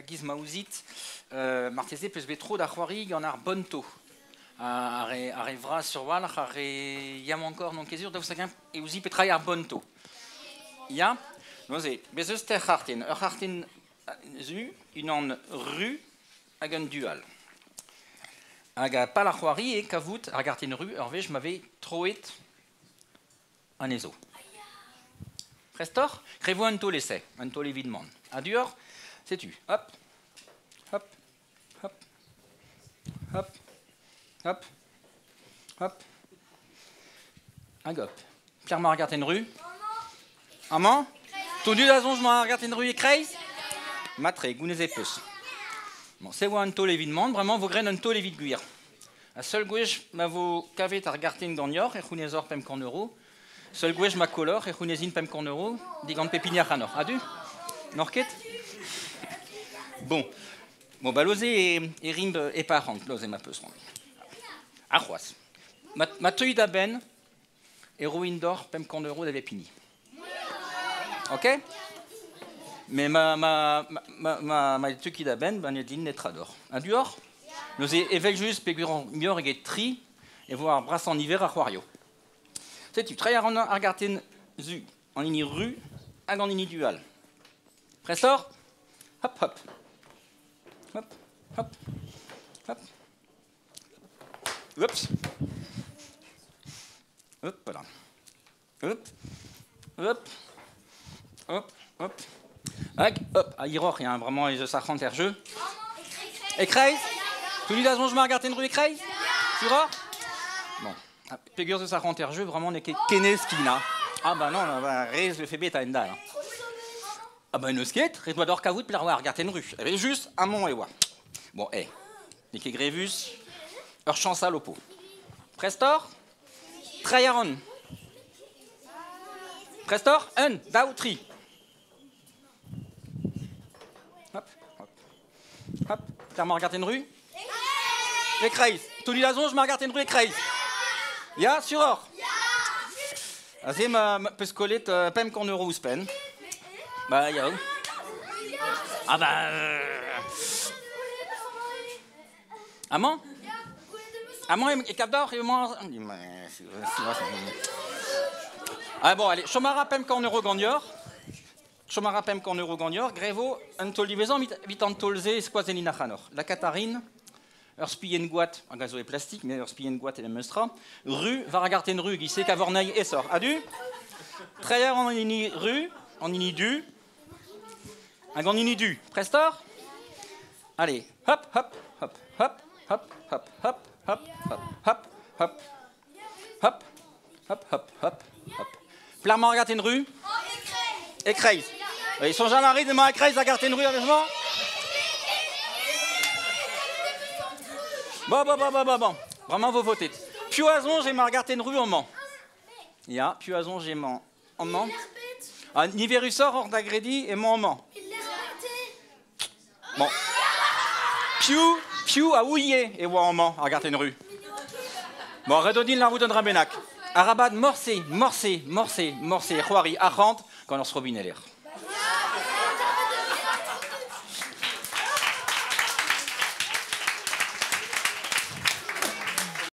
giz maouzit, marteze peus bet tro da c'hoari gant ar bonto. Ar vras sur walc'h, ar yam encore non kezur, dav sagam e ouzi petrai ar bonto. Ya, noze, bez eus ter c'harten. Ur c'harten zu, unan ru hag un dual. Hag a pal ar c'hoari e kavout ar garten ru, ur vez m'ave troet an ezo. Prestor, krevo un tol esse, un tol evidement. A dur, sais-tu, hop, hop, hop, hop, hop, hop, hag hop. Pierre m'a regardé une rue. Amant, tout du dazon, je m'a regardé une rue et kreis. Matre, gounez et peus. Bon, c'est un tol évidement, vraiment, vous graines un tol évid guir. A seul gouèche m'a vous cavet à regarder une gagnor et rounezor pem corn euro. Seul gouèche ma color et rounezine pem corn euro. Digant pépinière à nord. Adu? Norquette? Bon. Bon, bah, l'osé et rimbe et parent. L'osé ma peus. A roas. Ma teuille d'aben et ruine d'or pem corn euro d'avait pini. Ok? Mais ma teuille d'aben, ben, est netrador. A duor? Nous ével juste péguran mieux et tri et voir brasse en hiver à Roario. C'est-tu très en argarten zu en ligne rue à en ligne dual. Pressor, hop hop, hop hop, hop, oups, hop voilà, hop, hop, hop, hop, hop. À Iroch, il y a vraiment les 50 jeux. Écraise. Tout le monde, je me regarde une rue écraise. Tu vois? Bon. Pégur de 50 jeux, vraiment, n'est qu'Eneskina. Ah bah non, reste le fébé à une dalle. Ah bah une skate, reste d'or kavout, puis la regarde une rue. Elle est juste un mont et ouais. Bon, hé. N'est que Grévus, leur chance à l'oppo. Prestor, Trayaron. Prestor, un, daoutri. Hop, hop. Hop, clairement, regarde une rue. Écraise. Tout le lazon, je me regarde une rue écraise. Ya, sur or. Azé ma pescolette pem corn euro spen. Bah ya. Ah bah. Amant? Amant et cap d'or et moi. Ah bon, allez. Chomara pem corn euro gagnor. Chomara pem corn euro gagnor. Grévo un tol divezan vit en tolze squazenina chanor. La Catarine. Ur spien guat, un gazo est plastique, mais ur spien guat et la mustra. Rue, va regarder une rue, qui sait qu'avornaille et sort. Adu? Trayer en ini rue, en ini du. Un grand ini du. Prestor? Allez, hop, hop, hop, hop, hop, hop, hop, hop, hop, hop, hop, hop, hop, hop, hop, hop. Clairement regarder une rue? Écraise. Ils sont jamais arrivés de ma écraise à regarder une rue avec moi? Bon. Vraiment, vous votez. Puazon, j'ai regardé une rue en Mans. Ya, Puazon, j'ai en Mans. Niverusor, hors d'Agredi et Mans en Mans. Bon. Piu, à Ouillé et en Mans, regarder une rue. Bon, redodine la route de Drabenac. Arabad, morcé, Roari, Arrante, quand on se robine l'air.